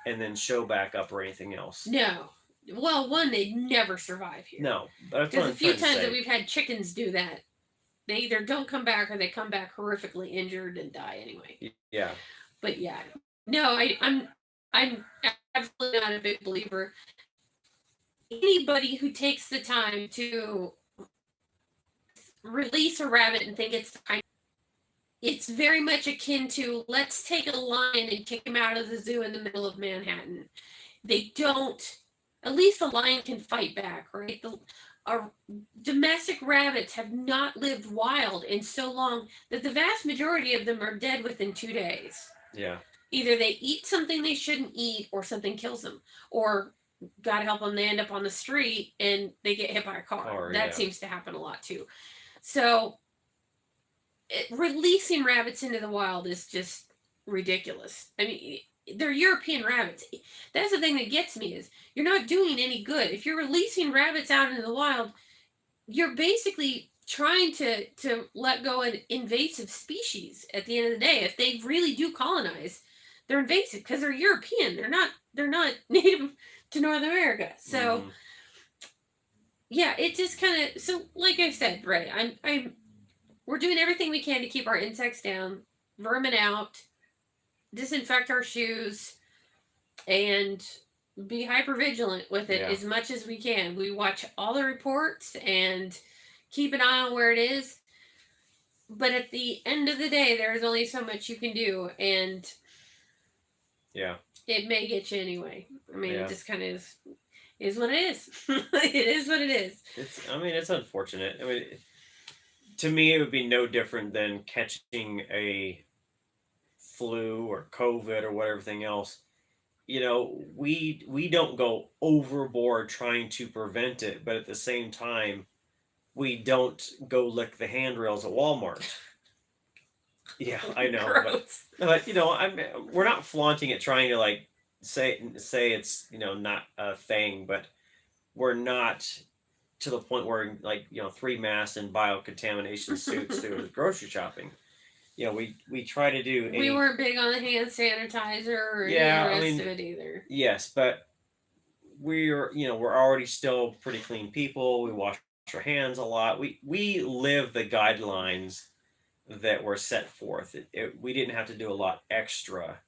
Speaker 1: and then show back up or anything else.
Speaker 2: No. Well, one, they never survive here.
Speaker 1: No, but
Speaker 2: there's a few times that we've had chickens do that. They either don't come back or they come back horrifically injured and die anyway.
Speaker 1: Yeah.
Speaker 2: But yeah, no, I'm absolutely not a big believer. Anybody who takes the time to release a rabbit and think it's very much akin to let's take a lion and kick him out of the zoo in the middle of Manhattan. They don't. At least the lion can fight back, right? Domestic rabbits have not lived wild in so long that the vast majority of them are dead within 2 days.
Speaker 1: Yeah.
Speaker 2: Either they eat something they shouldn't eat or something kills them. Or, God help them, they end up on the street and they get hit by a car. That seems to happen a lot too. So, releasing rabbits into the wild is just ridiculous. I mean, they're European rabbits. That's the thing that gets me is you're not doing any good. If you're releasing rabbits out into the wild, you're basically trying to let go an invasive species at the end of the day. If they really do colonize, they're invasive because they're European. They're not native to North America. So yeah, it just kind of, so like I said, right, we're doing everything we can to keep our insects down, vermin out, disinfect our shoes, and be hyper vigilant with it as much as we can. We watch all the reports and keep an eye on where it is. But at the end of the day, there's only so much you can do, and it may get you anyway. I mean, it just kind of is what it is. It is what it is.
Speaker 1: It's unfortunate. I mean, to me, it would be no different than catching a flu or COVID or whatever else. We don't go overboard trying to prevent it, but at the same time, we don't go lick the handrails at Walmart. Yeah, I know, but we're not flaunting it, trying to like say it's not a thing, but we're not to the point where 3 masks and biocontamination suits through grocery shopping. We try to do.
Speaker 2: We weren't big on the hand sanitizer or any of the rest of it either.
Speaker 1: Yes, but we're already still pretty clean people. We wash our hands a lot. We live the guidelines that were set forth. We didn't have to do a lot extra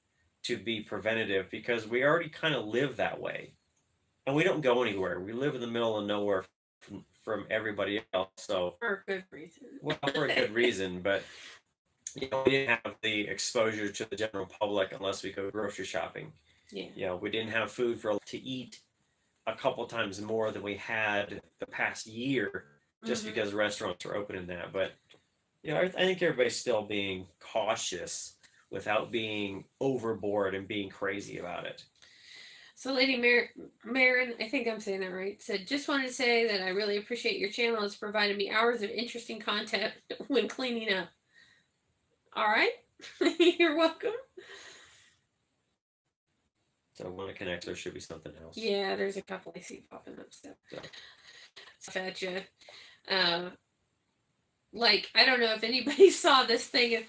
Speaker 1: to be preventative because we already kind of live that way, and we don't go anywhere. We live in the middle of nowhere from everybody else. So
Speaker 2: for a good reason.
Speaker 1: Well, for a good reason, but. We didn't have the exposure to the general public unless we go grocery shopping.
Speaker 2: Yeah.
Speaker 1: We didn't have food to eat a couple times more than we had the past year, just because restaurants are open in that. But I think everybody's still being cautious without being overboard and being crazy about it.
Speaker 2: So Lady Marin, I think I'm saying that right, said, just wanted to say that I really appreciate your channel. It's provided me hours of interesting content when cleaning up. All right. You're welcome.
Speaker 1: So when it connects, there should be something else.
Speaker 2: Yeah, there's a couple I see popping up stuff. So at you. I don't know if anybody saw this thing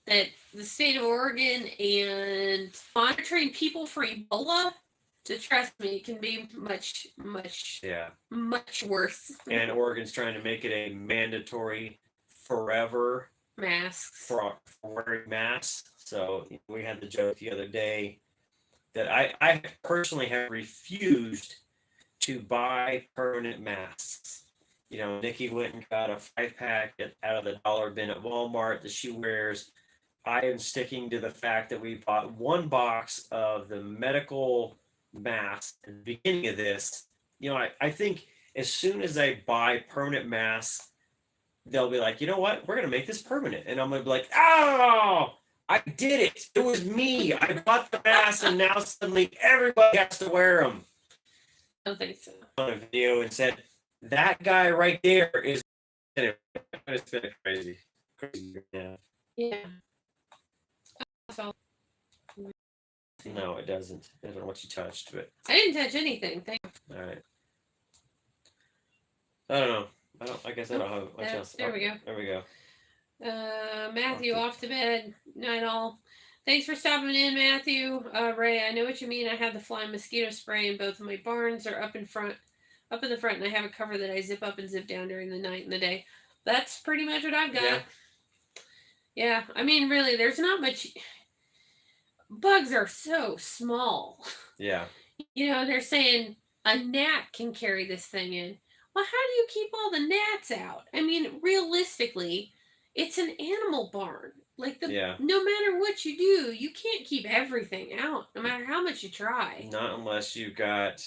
Speaker 2: that the state of Oregon and monitoring people for Ebola. To trust me, it can be much worse.
Speaker 1: And Oregon's trying to make it a mandatory forever
Speaker 2: masks
Speaker 1: for wearing masks. So we had the joke the other day that I personally have refused to buy permanent masks. Nikki went and got a 5-pack out of the dollar bin at Walmart that she wears. I am sticking to the fact that we bought 1 box of the medical masks at the beginning of this. I think as soon as I buy permanent masks, they'll be like, you know what? We're going to make this permanent. And I'm going to be like, oh, I did it. It was me. I bought the masks, and now suddenly everybody has to wear them.
Speaker 2: I don't think so.
Speaker 1: On a video and said, that guy right there is. It's been crazy. Yeah.
Speaker 2: Yeah.
Speaker 1: No, it doesn't. I don't know what you touched, but
Speaker 2: I didn't touch anything.
Speaker 1: all right. I don't know. I guess I don't have much else.
Speaker 2: There we go.
Speaker 1: There we go.
Speaker 2: Matthew off to bed. Night all. Thanks for stopping in, Matthew. Ray, I know what you mean. I have the flying mosquito spray in both of my barns are up in the front, and I have a cover that I zip up and zip down during the night and the day. That's pretty much what I've got. Yeah, I mean, really, there's not much. Bugs are so small.
Speaker 1: Yeah.
Speaker 2: You know, they're saying a gnat can carry this thing in. Well, how do you keep all the gnats out? I mean, realistically, it's an animal barn. Like no matter what you do, you can't keep everything out, no matter how much you try.
Speaker 1: Not unless you've got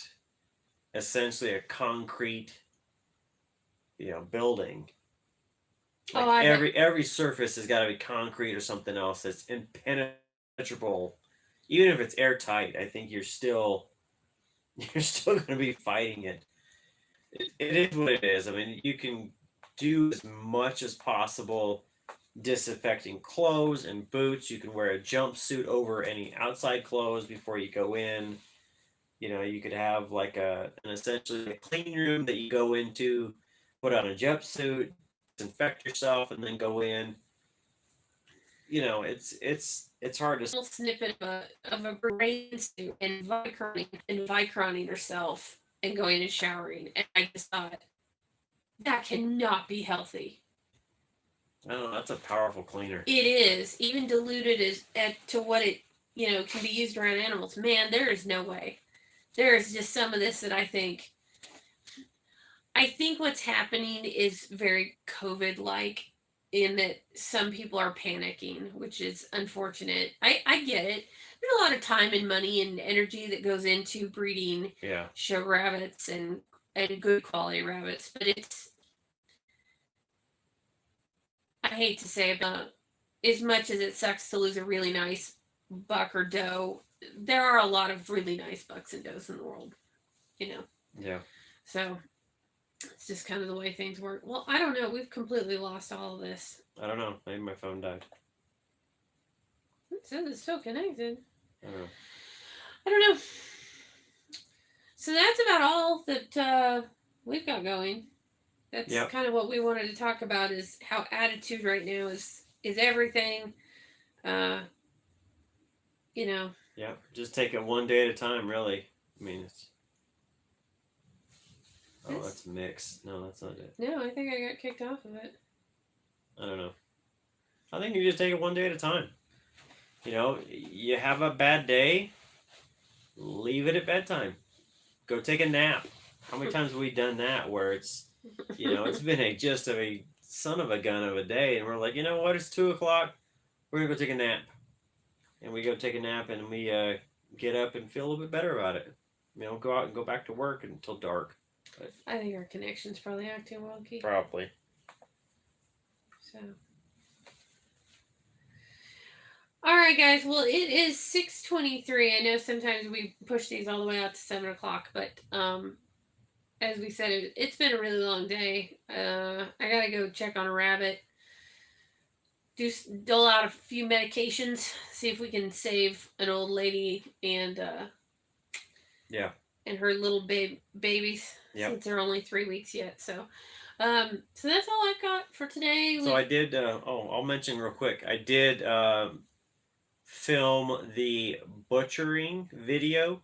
Speaker 1: essentially a concrete, building. Like every surface has got to be concrete or something else that's impenetrable. Even if it's airtight, I think you're still going to be fighting it. It is what it is. I mean, you can do as much as possible disinfecting clothes and boots. You can wear a jumpsuit over any outside clothes before you go in. You could have like essentially a clean room that you go into, put on a jumpsuit, disinfect yourself, and then go in. It's hard to.
Speaker 2: A little snippet of a brain suit and Vicroning herself and going and showering, and I just thought that cannot be healthy.
Speaker 1: Oh, that's a powerful cleaner. It
Speaker 2: is, even diluted to what it can be used around animals. Man, there is no way. There is just some of this that I think what's happening is very COVID-like, in that some people are panicking, which is unfortunate. I get it. There's a lot of time and money and energy that goes into breeding show rabbits and good quality rabbits, but I hate to say it, but as much as it sucks to lose a really nice buck or doe, there are a lot of really nice bucks and does in the world, Yeah. So it's just kind of the way things work. Well, I don't know. We've completely lost all of this.
Speaker 1: I don't know. Maybe my phone died.
Speaker 2: It says it's still connected.
Speaker 1: I don't know.
Speaker 2: I don't know. So that's about all that we've got going. That's kind of what we wanted to talk about, is how attitude right now is everything. Yeah,
Speaker 1: just take it one day at a time, really. I mean, it's... Oh, that's mixed. No, that's not it.
Speaker 2: No, I think I got kicked off of it.
Speaker 1: I don't know. I think you just take it one day at a time. You have a bad day, leave it at bedtime. Go take a nap. How many times have we done that where it's, it's been just a son of a gun of a day, and we're like, you know what, it's 2:00. We're going to go take a nap. And we go take a nap, and we get up and feel a little bit better about it. Go out and go back to work until dark. But
Speaker 2: I think our connection's probably acting wonky.
Speaker 1: Probably.
Speaker 2: So. All right, guys. Well, it is 6:23. I know sometimes we push these all the way out to 7:00, but as we said, it's been a really long day. I gotta go check on a rabbit. Dole out a few medications. See if we can save an old lady and and her little babies.
Speaker 1: Yep.
Speaker 2: Since they're only 3 weeks yet. So that's all I've got for today.
Speaker 1: So I did. I'll mention real quick. I did film the butchering video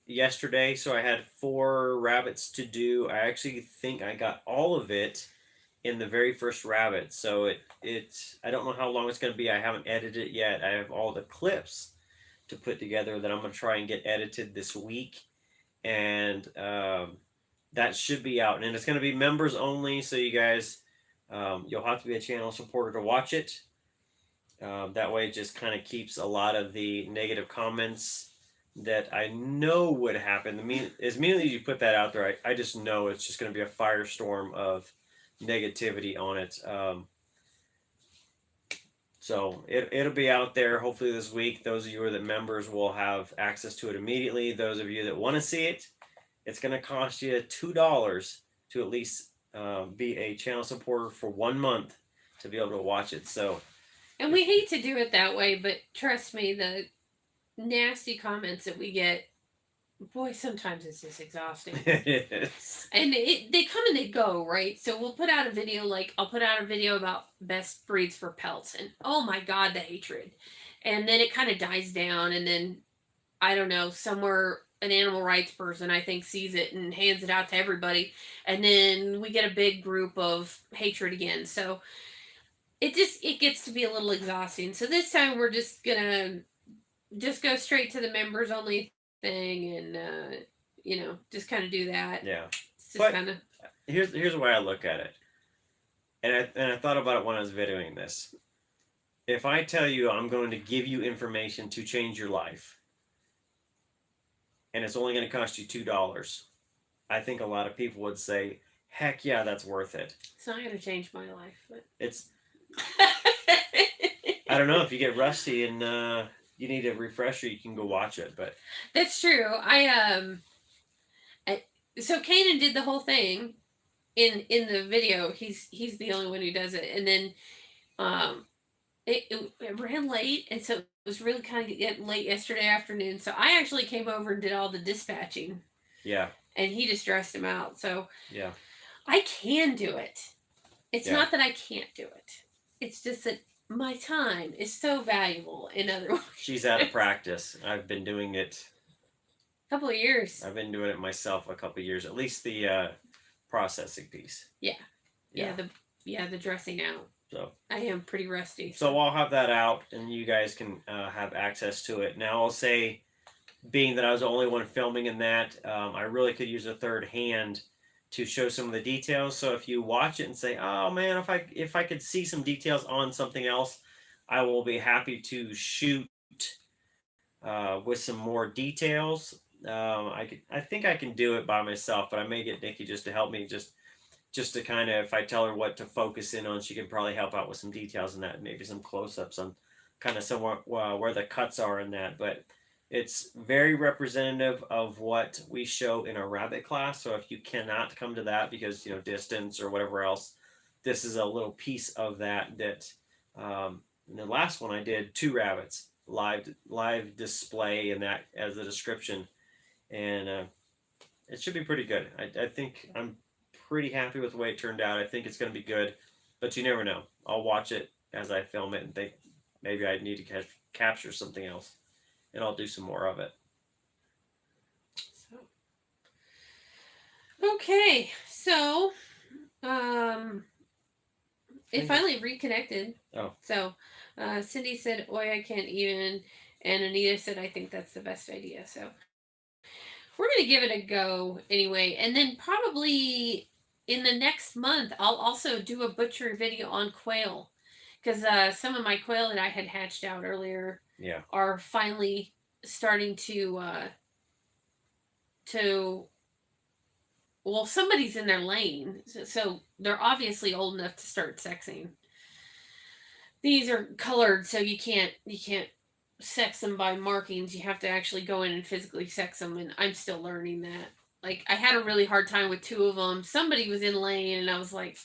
Speaker 1: yesterday. So I had 4 rabbits to do. I actually think I got all of it in the very first rabbit. So I don't know how long it's going to be. I haven't edited it yet. I have all the clips to put together that I'm going to try and get edited this week. And that should be out. And it's going to be members only. So you guys, you'll have to be a channel supporter to watch it. That way it just kind of keeps a lot of the negative comments that I know would happen. As immediately as you put that out there, I just know it's just going to be a firestorm of negativity on it. So it'll be out there hopefully this week. Those of you who are the members will have access to it immediately. Those of you that want to see it, it's going to cost you $2 to at least be a channel supporter for 1 month to be able to watch it. So,
Speaker 2: and we hate to do it that way, but trust me, the nasty comments that we get, boy, sometimes it's just exhausting.
Speaker 1: it is.
Speaker 2: And they come and they go, right? So we'll put out a video, like I'll put out a video about best breeds for pelts, and oh my god, the hatred. And then it kind of dies down, and then I don't know, somewhere an animal rights person I think sees it and hands it out to everybody, and then we get a big group of hatred again. So it gets to be a little exhausting. So this time we're just gonna just go straight to the members only thing, and just kind of do that.
Speaker 1: Yeah.
Speaker 2: It's just kind of.
Speaker 1: Here's the way I look at it, and I thought about it when I was videoing this. If I tell you I'm going to give you information to change your life, and it's only going to cost you $2, I think a lot of people would say, "Heck yeah, that's worth it."
Speaker 2: It's not going to change my life, but
Speaker 1: it's. I don't know if you get rusty and you need a refresher, you can go watch it. But
Speaker 2: that's true. So Kanan did the whole thing in the video. He's the only one who does it, and then it ran late, and so it was really kind of getting late yesterday afternoon. So I actually came over and did all the dispatching.
Speaker 1: Yeah.
Speaker 2: And he just dressed him out. So
Speaker 1: yeah,
Speaker 2: I can do it. It's not that I can't do it. It's just that my time is so valuable in other ways.
Speaker 1: She's out of practice. I've been doing it.
Speaker 2: A couple of years.
Speaker 1: I've been doing it myself a couple of years, at least the processing piece.
Speaker 2: Yeah. The dressing out.
Speaker 1: So
Speaker 2: I am pretty rusty.
Speaker 1: So I'll have that out, and you guys can have access to it. Now I'll say, being that I was the only one filming in that, I really could use a third hand to show some of the details. So if you watch it and say, "Oh man, if I could see some details on something else," I will be happy to shoot with some more details. I think I can do it by myself, but I may get Nikki just to help me, just to kind of, if I tell her what to focus in on, she can probably help out with some details in that, maybe some close-ups on kind of somewhere where the cuts are in that. But it's very representative of what we show in our rabbit class. So if you cannot come to that because distance or whatever else, this is a little piece of that. In the last one I did 2 rabbits live display and that as a description, and it should be pretty good. I think I'm pretty happy with the way it turned out. I think it's going to be good, but you never know. I'll watch it as I film it and think maybe I need to capture something else, and I'll do some more of it.
Speaker 2: Okay, so it finally reconnected.
Speaker 1: Oh.
Speaker 2: So Cindy said, "Oi, I can't even," and Anita said, "I think that's the best idea." So we're gonna give it a go anyway, and then probably in the next month I'll also do a butchery video on quail, because some of my quail that I had hatched out earlier are finally starting to well, somebody's in their lane, so they're obviously old enough to start sexing. These are colored, so you can't sex them by markings. You have to actually go in and physically sex them, and I'm still learning that. Like, I had a really hard time with 2 of them. Somebody was in lane, and I was like,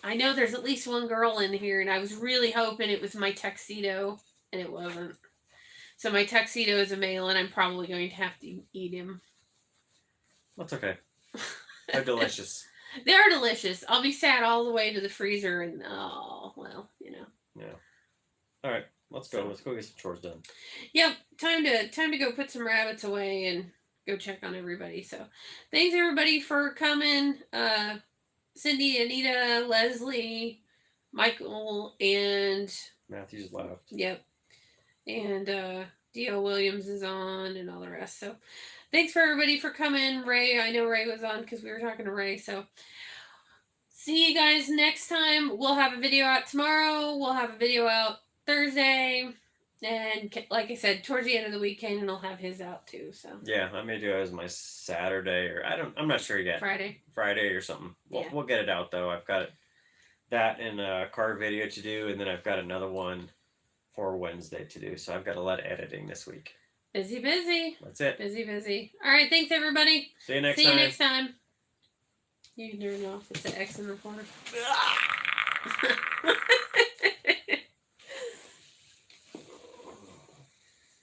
Speaker 2: I know there's at least one girl in here, and I was really hoping it was my tuxedo, and it wasn't. So my tuxedo is a male, and I'm probably going to have to eat him.
Speaker 1: That's okay. They're delicious.
Speaker 2: They are delicious. I'll be sad all the way to the freezer, and
Speaker 1: Yeah. All right, let's go. Let's go get some chores done.
Speaker 2: Yep, time to go put some rabbits away and go check on everybody. So, thanks everybody for coming. Cindy, Anita, Leslie, Michael, and
Speaker 1: Matthew's left.
Speaker 2: Yep, and D.O. Williams is on, and all the rest. So, thanks for everybody for coming. Ray, I know Ray was on because we were talking to Ray. So, see you guys next time. We'll have a video out tomorrow. We'll have a video out Thursday. And like I said, towards the end of the week, Kanan will have his out too. So
Speaker 1: yeah, I may do it as my Saturday, or I'm not sure yet.
Speaker 2: Friday
Speaker 1: or something. We'll get it out though. I've got that and a car video to do, and then I've got another one for Wednesday to do. So I've got a lot of editing this week.
Speaker 2: Busy.
Speaker 1: That's it.
Speaker 2: Busy. All right, thanks everybody.
Speaker 1: See you next
Speaker 2: See
Speaker 1: time.
Speaker 2: you next time. You can turn it off. It's an X in the corner.